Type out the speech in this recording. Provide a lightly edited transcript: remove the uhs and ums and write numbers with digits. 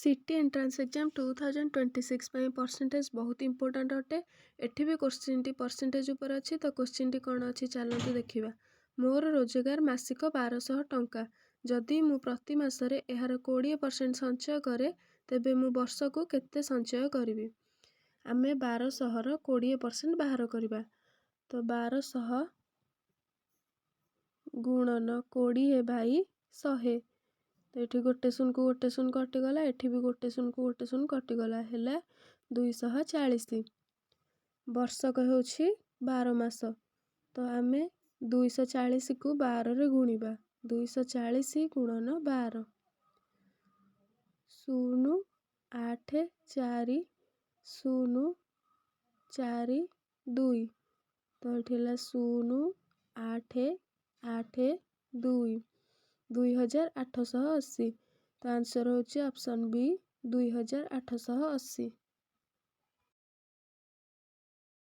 City entrance exam 2026 ପାଇଁ percentage बहुत important अटे। एठी भी क्वेश्चन टी परसेंटेज ऊपर अच्छी तो क्वेश्चन टी कौन अच्छी चलते देखा। मोर रोजगार मासिक 1200 टंका। जदि मु प्रति मासरे एहार 20% संचय करे तेबे मु वर्ष को केते संचय करिवि। आमे 1200 रो 20% बाहर करिबा। तो 1200 गुणन 20/100। तो ये गोटे शून को गोटे शून कटिगला, एठी भी गोटे शून को गोटे शून कटिगला, है 240। वर्षक होछि 12 मास। तो आमे 240 को 12 रे गुणिबा। 240 गुणन 12 0 8 4 0 4 2। तो ये 0 8 8 2 2880। तो आंसर होची ऑप्शन बी 2880।